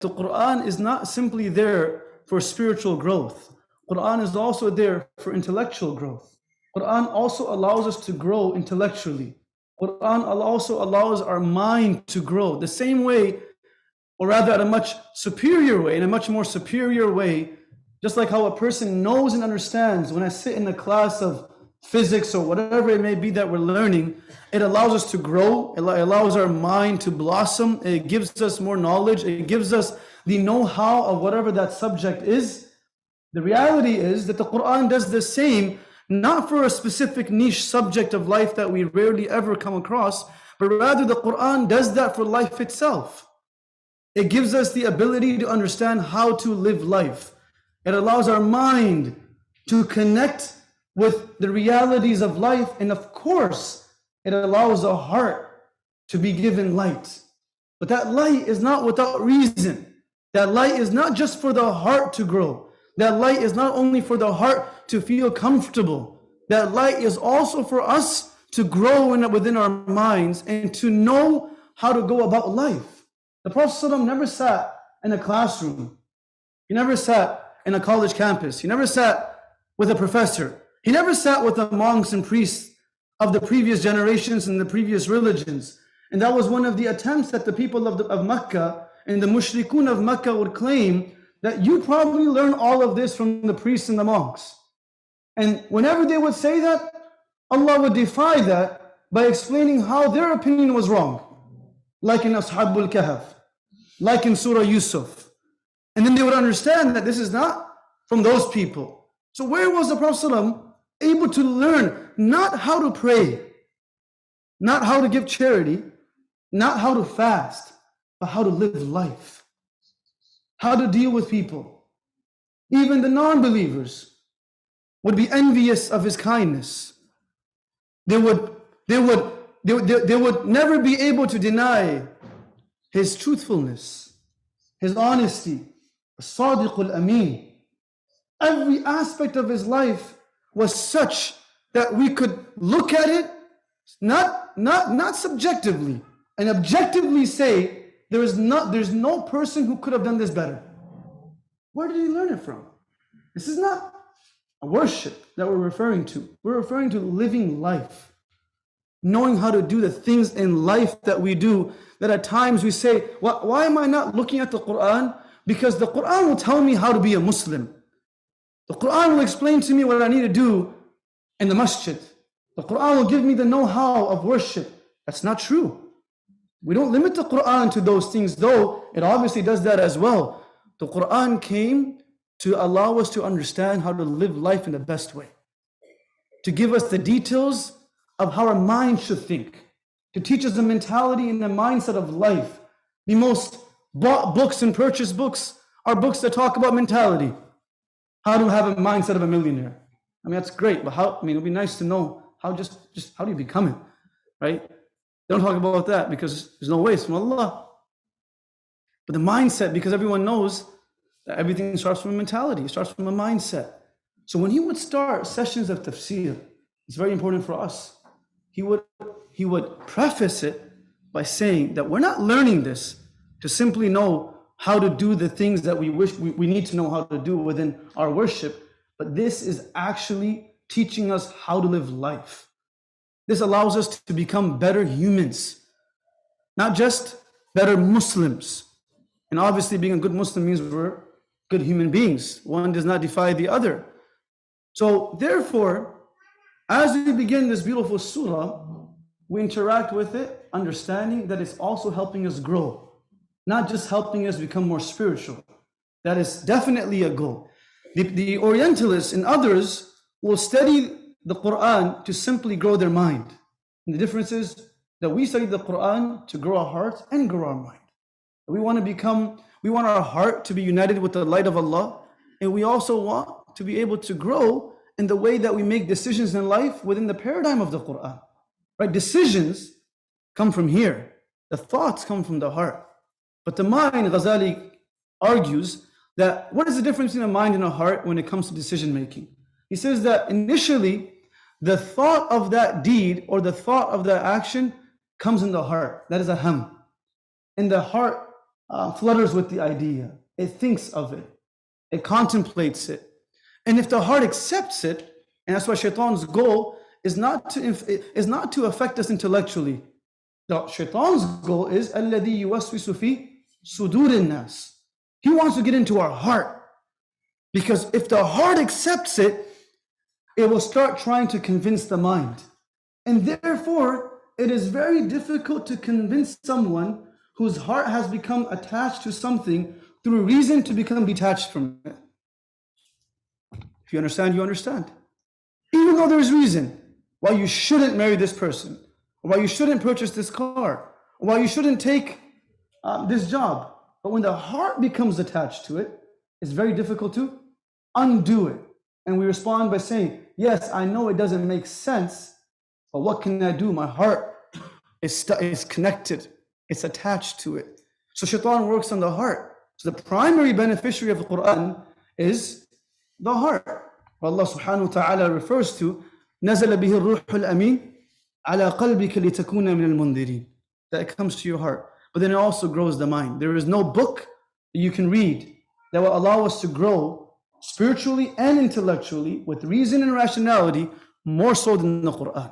the Qur'an is not simply there for spiritual growth. Qur'an is also there for intellectual growth. Qur'an also allows us to grow intellectually. Qur'an also allows our mind to grow the same way, or rather at a much superior way, in a much more superior way, just like how a person knows and understands. When I sit in a class of physics or whatever it may be that we're learning, it allows us to grow, it allows our mind to blossom, it gives us more knowledge, it gives us the know-how of whatever that subject is. The reality is that the Qur'an does the same, not for a specific niche subject of life that we rarely ever come across, but rather the Qur'an does that for life itself. It gives us the ability to understand how to live life. It allows our mind to connect with the realities of life, and of course, it allows the heart to be given light. But that light is not without reason. That light is not just for the heart to grow. That light is not only for the heart to feel comfortable. That light is also for us to grow within our minds and to know how to go about life. The Prophet ﷺ never sat in a classroom. He never sat in a college campus. He never sat with a professor. He never sat with the monks and priests of the previous generations and the previous religions. And that was one of the attempts that the people of Mecca and the mushrikun of Mecca would claim, that you probably learn all of this from the priests and the monks. And whenever they would say that, Allah would defy that by explaining how their opinion was wrong. Like in Ashabul Kahf, like in Surah Yusuf. And then they would understand that this is not from those people. So where was the Prophet ﷺ able to learn not how to pray, not how to give charity, not how to fast, but how to live life, how to deal with people? Even the non-believers would be envious of his kindness. They would never be able to deny his truthfulness, his honesty, as-sadiqul ameen. Every aspect of his life was such that we could look at it not subjectively, and objectively say there's no person who could have done this better. Where did he learn it from? This is not a worship that we're referring to. We're referring to living life, knowing how to do the things in life that we do, that at times we say, why am I not looking at the Qur'an? Because the Qur'an will tell me how to be a Muslim. The Qur'an will explain to me what I need to do in the masjid. The Qur'an will give me the know-how of worship. That's not true. We don't limit the Qur'an to those things, though it obviously does that as well. The Qur'an came to allow us to understand how to live life in the best way, to give us the details of how our mind should think, to teach us the mentality and the mindset of life. The most bought books and purchased books are books that talk about mentality, how to have a mindset of a millionaire. I mean, that's great, but how? I mean, it'd be nice to know how just how do you become it, right? They don't talk about that because there's no way, it's from Allah. But the mindset, because everyone knows that everything starts from a mentality, it starts from a mindset. So when he would start sessions of tafsir, it's very important for us. He would preface it by saying that we're not learning this to simply know how to do the things that we wish we need to know how to do within our worship, but this is actually teaching us how to live life. This allows us to become better humans, not just better Muslims. And obviously being a good Muslim means we're good human beings. One does not defy the other. So therefore, as we begin this beautiful surah, we interact with it, understanding that it's also helping us grow, not just helping us become more spiritual. That is definitely a goal. The Orientalists and others will study the Qur'an to simply grow their mind. And the difference is that we study the Qur'an to grow our heart and grow our mind. We want our heart to be united with the light of Allah, and we also want to be able to grow in the way that we make decisions in life within the paradigm of the Qur'an. Right? Decisions come from here. The thoughts come from the heart. But the mind, Ghazali argues that what is the difference between a mind and a heart when it comes to decision making? He says that initially, the thought of that deed or the thought of that action comes in the heart. That is a ham. And the heart flutters with the idea. It thinks of it. It contemplates it. And if the heart accepts it, and that's why shaitan's goal is not to affect us intellectually. The shaitan's goal is الَّذِي يُوَسْوِسُ فِي صُدُورِ النَّاسِ. He wants to get into our heart. Because if the heart accepts it, it will start trying to convince the mind. And therefore, it is very difficult to convince someone whose heart has become attached to something through reason to become detached from it. If you understand, you understand. Even though there's reason why you shouldn't marry this person, or why you shouldn't purchase this car, or why you shouldn't take this job. But when the heart becomes attached to it, it's very difficult to undo it. And we respond by saying, yes, I know it doesn't make sense, but what can I do? My heart is connected. It's attached to it. So shaitan works on the heart. So the primary beneficiary of the Qur'an is the heart. Allah subhanahu wa ta'ala refers to نَزَلَ بِهِ الرُّوحُ الْأَمِينَ عَلَى قَلْبِكَ لِتَكُونَ مِنَ الْمُنذِرِينَ. That it comes to your heart. But then it also grows the mind. There is no book that you can read that will allow us to grow spiritually and intellectually with reason and rationality more so than the Qur'an.